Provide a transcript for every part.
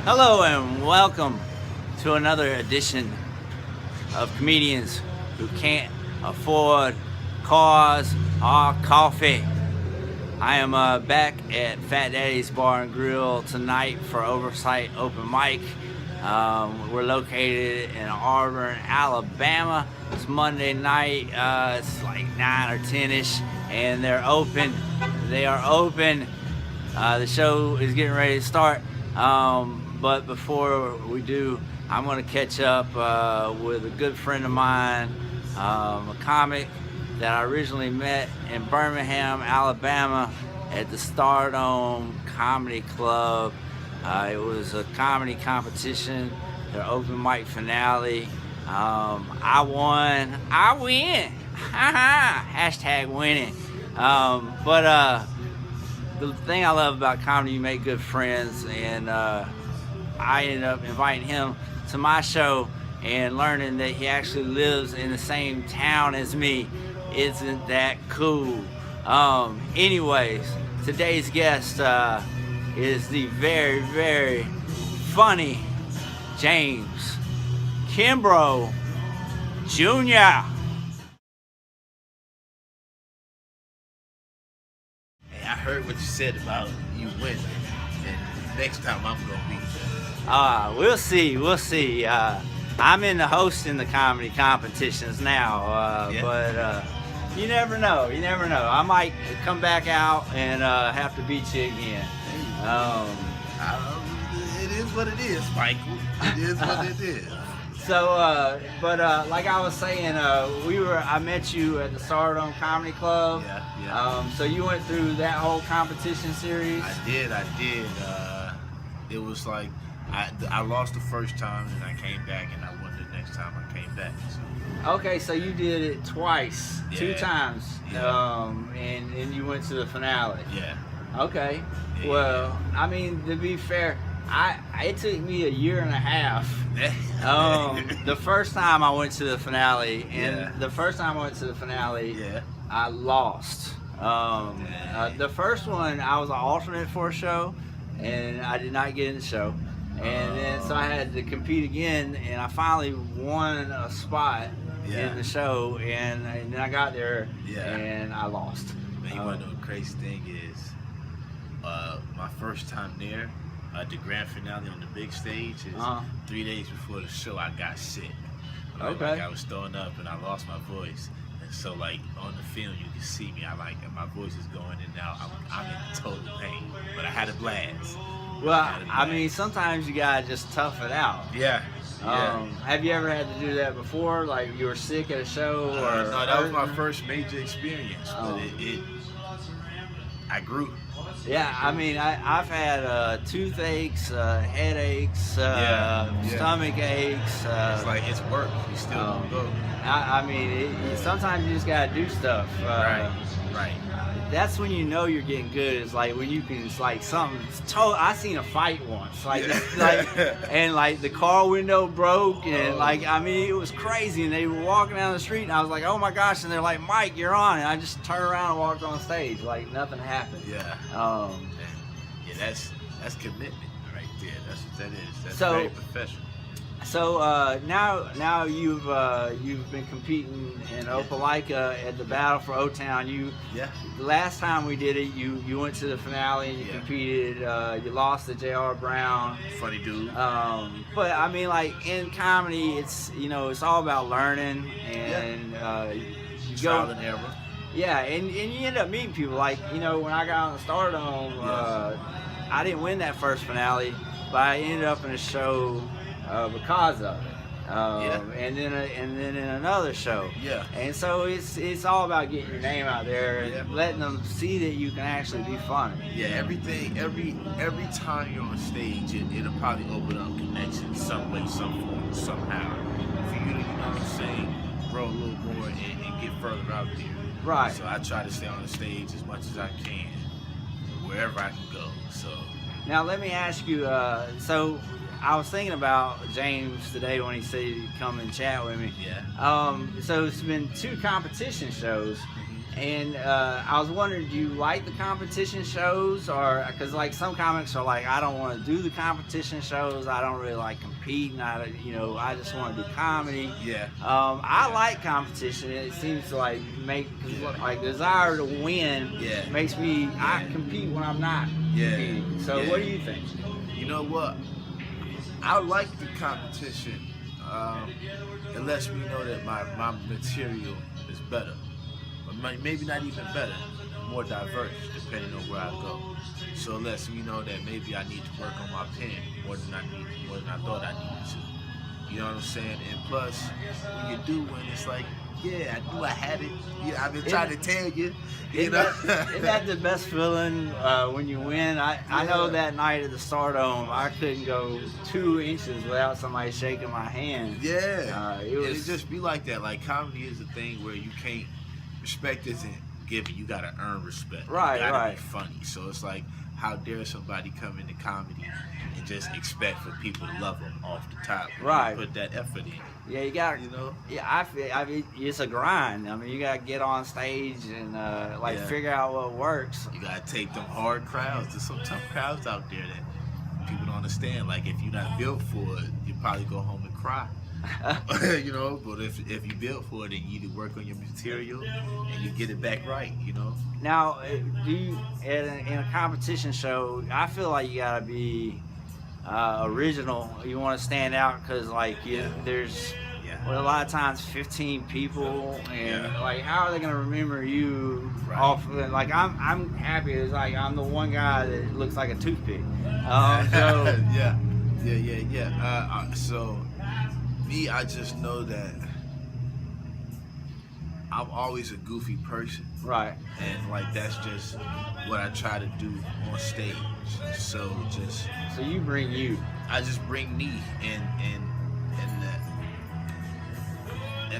Hello and welcome to another edition of Comedians Who Can't Afford Cars or Coffee. I am back at Fat Daddy's Bar and Grill tonight for Oversight Open Mic. We're located in Auburn, Alabama. It's Monday night. It's like 9 or 10ish, and they're open. They are open. The show is getting ready to start. But before we do, I'm going to catch up with a good friend of mine, a comic that I originally met in Birmingham, Alabama at the Stardome Comedy Club. It was a comedy competition, their open mic finale. I won. I win. Hashtag winning. But the thing I love about comedy, you make good friends, and I ended up inviting him to my show and learning that he actually lives in the same town as me. Isn't that cool? Anyways, today's guest is the very, very funny James Kimbrough Jr. Hey, I heard what you said about you winning, and next time I'm gonna be there. We'll see. I'm in the hosting the comedy competitions now, but you never know. I might come back out and have to beat you again. It is what it is, Michael. It is what it is. So, like I was saying, I met you at the Stardome Comedy Club. Yeah. So you went through that whole competition series? I did. It was like I lost the first time, and I came back, and I won the next time I came back. So. Okay, so you did it twice, Yeah. 2 times, Yeah. and you went to the finale. Yeah. Okay. Yeah. Well, I mean, to be fair, it took me a year and a half. The first time I went to the finale, and the first time I went to the finale, I lost. The first one, I was an alternate for a show, and I did not get in the show. And then so I had to compete again, and I finally won a spot in the show, and then I got there, and I lost. Man, you want to know the crazy thing is, my first time there, the grand finale on the big stage is 3 days before the show. I got sick. Like I was throwing up and I lost my voice. And so like on the film you can see me. My voice is going in and out. I'm in total pain. But I had a blast. Well, I mean, sometimes you gotta just tough it out. Yeah. Have you ever had to do that before? Like you were sick at a show, or no? That was my first major experience. But I grew. Yeah, I mean, I've had toothaches, headaches, stomach aches. It's like it's work. You still don't go. I mean, sometimes you just gotta do stuff. Right. That's when you know you're getting good. It's like when you can, it's like something. I seen a fight once, and like the car window broke, and I mean, it was crazy. And they were walking down the street, and I was like, oh my gosh! And they're like, Mike, you're on. And I just turned around and walked on stage, like nothing happened. Yeah. That's commitment right there. That's what that is. That's very professional. So now you've been competing in Opelika at the Battle for O-Town. The last time we did it, you went to the finale and you competed. You lost to J.R. Brown. Funny dude. But I mean, like in comedy, it's all about learning and you trial and error. Yeah, and you end up meeting people. Like when I got on the Stardome, I didn't win that first finale, but I ended up in a show. Because of it, and then in another show, and so it's all about getting your name out there and letting them see that you can actually be funny. Every time you're on stage, it'll probably open up connections some way, some form, somehow, for you to grow a little more and get further out there. Right. So I try to stay on the stage as much as I can, wherever I can go. So now let me ask you. So I was thinking about James today when he said he'd come and chat with me. Yeah. So it's been 2 competition shows. And I was wondering, do you like the competition shows, or because like some comics are like, I don't want to do the competition shows. I don't really like competing. I just want to do comedy. Yeah. I like competition. It seems to like make like desire to win. Yeah. Makes me I compete when I'm not competing. So what do you think? You know what? I like the competition. It lets me know that my material is better. Maybe not even better, more diverse, depending on where I go. So it lets me know that maybe I need to work on my pen more than I thought I needed to. You know what I'm saying? And plus, when you do win, it's like, yeah, I had it. Yeah, I've been trying to tell you. You know? Isn't that the best feeling when you win? I know that night at the Stardome, I couldn't go 2 inches without somebody shaking my hand. Yeah. It just be like that. Like, comedy is a thing where you can't. Respect isn't given. You gotta earn respect. Right, you gotta right. be funny. So it's like, how dare somebody come into comedy and just expect for people to love them off the top? Right. Put that effort in. Yeah, you got. You know. Yeah, I mean, it's a grind. I mean, you gotta get on stage and figure out what works. You gotta take them hard crowds. There's some tough crowds out there that people don't understand. Like, if you're not built for it, you probably go home and cry. You know, but if you built for it, then you need to work on your material and you get it back right. You know. Now, do you in a competition show? I feel like you gotta be original. You want to stand out because there's a lot of times 15 people, and like, how are they gonna remember you? Right. Off of it? Like, I'm happy. It's like I'm the one guy that looks like a toothpick. So so. Me, I just know that I'm always a goofy person. Right. And like, that's just what I try to do on stage. So you bring you. I just bring me in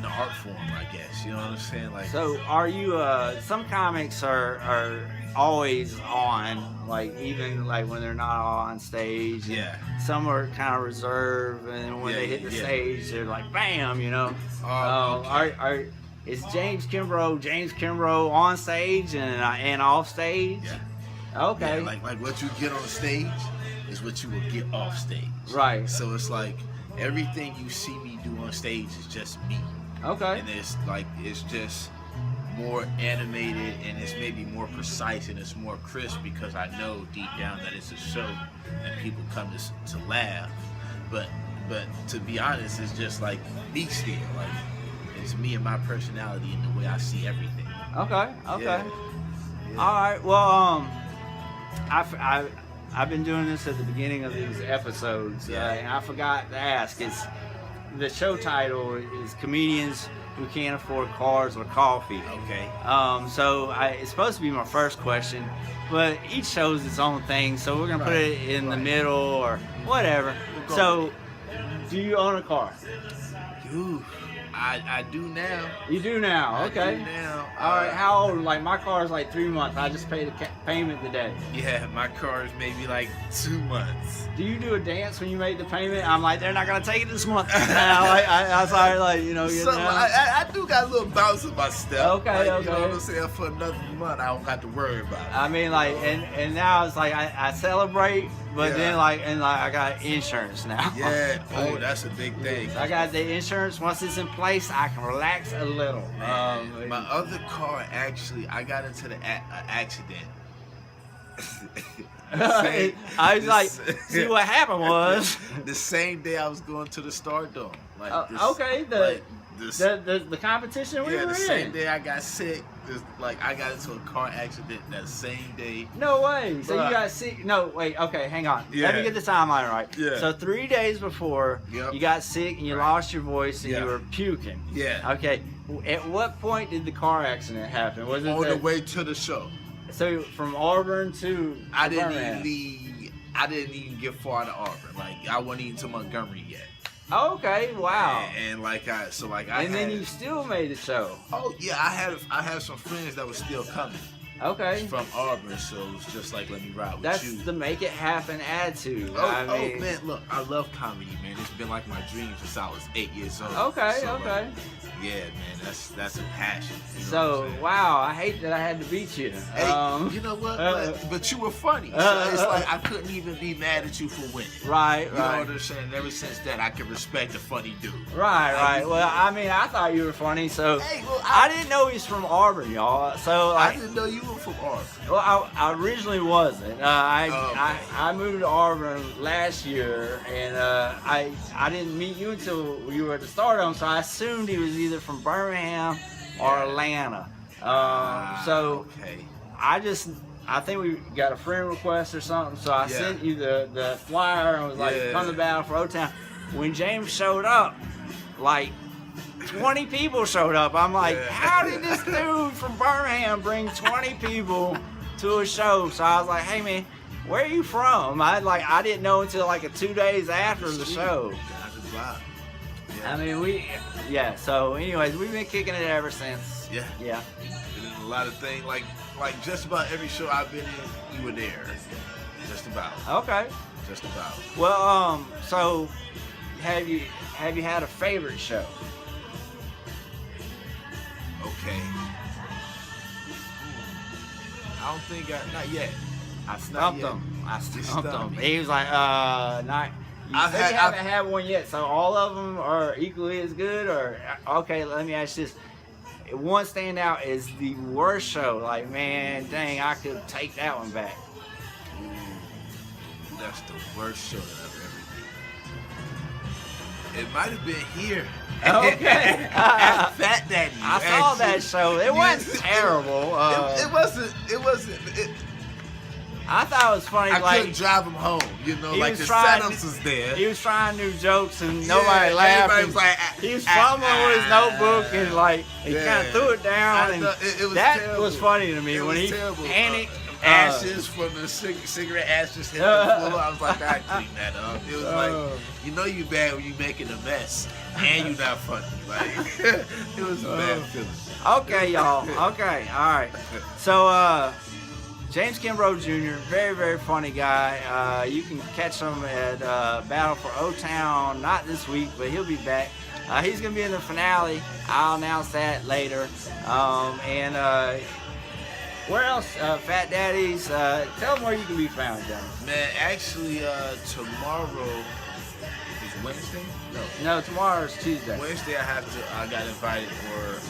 the art form, I guess. You know what I'm saying? Like, so are you some comics are always on, like, even like when they're not on stage. Yeah. Some are kind of reserved, and when they hit the stage, they're like, bam, you know. Okay. Is James Kimbrough on stage and off stage? Yeah. Okay. Yeah, like what you get on stage is what you will get off stage. Right. So it's like everything you see me do on stage is just me. Okay. And it's just more animated, and it's maybe more precise, and it's more crisp, because I know deep down that it's a show and people come to laugh. But to be honest, it's just like me still. Like, it's me and my personality and the way I see everything. Okay. Yeah. All right. Well, I've been doing this at the beginning of these episodes, and I forgot to ask. The show title is Comedians Who Can't Afford Cars or Coffee. Okay. So it's supposed to be my first question, but each show is its own thing, so we're gonna put it in the middle or whatever. So, do you own a car? Ooh, I do now. You do now, okay. I do now. All right, how old? Like, my car is like 3 months. I just paid the payment today. Yeah, my car is maybe like 2 months. Do you do a dance when you make the payment? I'm like, they're not gonna take it this month. I sorry, like, you know. I do got a little bounce in my step. Okay, okay. You know what I'm saying? For another month, I don't have to worry about it. I mean, like, and now it's like I celebrate, but then I got insurance now. Yeah. Oh, that's a big thing. I got the insurance. Once it's in place, I can relax a little. My other car, actually, I got into the accident. I was like, see, what happened was the same day I was going to the Stardome. Like, the competition we were in. The same day I got sick. I got into a car accident that same day. No way. So you got sick? No, wait. Okay, hang on. Yeah. Let me get the timeline right. Yeah. So 3 days before, you got sick and you lost your voice and you were puking. Yeah. Okay. At what point did the car accident happen? Was it on the way to the show? So from Auburn to I didn't even get far to Auburn. Like, I wasn't even to Montgomery yet. Okay, wow. And then you still made the show. Oh yeah, I had some friends that were still coming. Okay. From Auburn, so it's just like let me ride with That's you. the make it happen attitude. Oh mean, man, look, I love comedy, man. It's been like my dream since I was 8 years old. Okay, so, okay. Yeah, man, that's a passion. You know So what I'm saying? wow, I hate that I had to beat you. Hey, you know what? But you were funny. So it's like I couldn't even be mad at you for winning. Right, You know what I'm saying? And ever since that, I can respect a funny dude. Right. Well, I mean, I thought you were funny, so Hey, well, I didn't know he's from Auburn, y'all. So I didn't know you were from Auburn. well, I originally wasn't. Okay. I moved to Auburn last year, and I didn't meet you until you were at the Stardome, so I assumed he was either from Birmingham or Atlanta. So okay. I think we got a friend request or something, so I sent you the flyer and was like, come to battle for O-Town. When James showed up, like 20 people showed up. I'm like, how did this dude from Birmingham bring 20 people to a show? So I was like, hey man, where are you from? I didn't know until like 2 days after the show. I mean, so anyways, we've been kicking it ever since. Yeah. Been in a lot of things, like just about every show I've been in, you were there. Just about. Okay. Just about. Well, so have you had a favorite show? Okay. I don't think not yet. I stumped him. stumped me. He was like, not. You said you haven't had one yet, so all of them are equally as good, or okay? Let me ask you this: one standout is the worst show. Like, man, dang, I could take that one back. Ooh, that's the worst show that I've ever been. It might have been here. Okay. At Fat Daddy. I saw that show. It wasn't terrible. It wasn't. I thought it was funny. I like, couldn't drive him home. You know, he like was the trying- setups was there. He was trying new jokes and nobody laughed. Everybody and was like, he was fumbling with his notebook and like he kind of threw it down. And it was that terrible. was funny to me It when was he terrible. panicked. Ashes from the cigarette ashes hit the floor. I was like, I clean that up. It was like, you know you bad when you making a mess and you not funny. Like, it was a bad feeling. Okay, y'all. Okay, all right. So, James Kimbrough Jr., very, very funny guy. You can catch him at Battle for O-Town, not this week, but he'll be back. He's going to be in the finale. I'll announce that later. Where else? Fat Daddies. Tell them where you can be found, James. Man, actually, tomorrow is Wednesday? No, tomorrow's Tuesday. Wednesday I got invited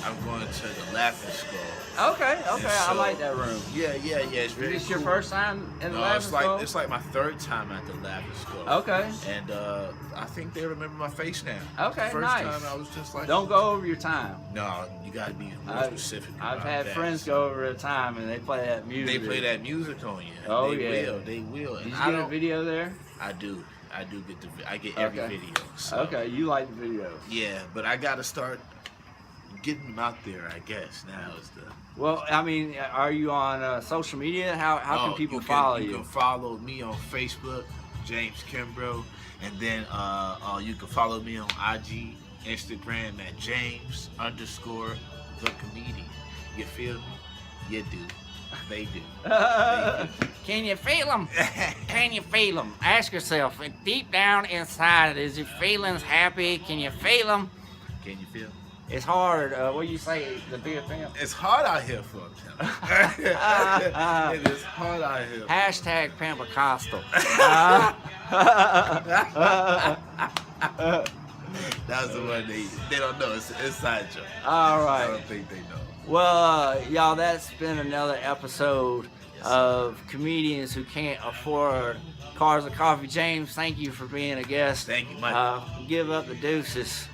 I'm going to the Laughing Skull. Okay, I like that room. Yeah, it's very Is this your cool. first time in the Laughing Skull? It's like my third time at the Laughing Skull. Okay. And I think they remember my face now. Okay, First nice. time I was just like, Don't go over your time. No, you gotta be more specific. I've about had that. friends go over the time and they play that music. They play that music on you. Oh, They will. Did And you I get a video there? I do get I get every video. So. Okay, you like the videos. Yeah, but I gotta start getting them out there. I guess now is the. Well, I mean, are you on social media? How can people follow you? You can follow me on Facebook, James Kimbrough, and then you can follow me on IG, Instagram at James_the comedian. You feel me? You do. They do. Can you feel them? Can you feel them? Ask yourself, deep down inside, is your feelings happy? Can you feel them? Can you feel? It's hard. What do you say? The bigger thing. It's hard out here for them. It is hard out here. Hashtag Pentecostal. That was the one they don't know. It's an inside joke. All right. I don't think they know. Well, y'all, that's been another episode of Comedians Who Can't Afford Cars or Coffee. James, thank you for being a guest. Thank you, Mike. Give up the deuces.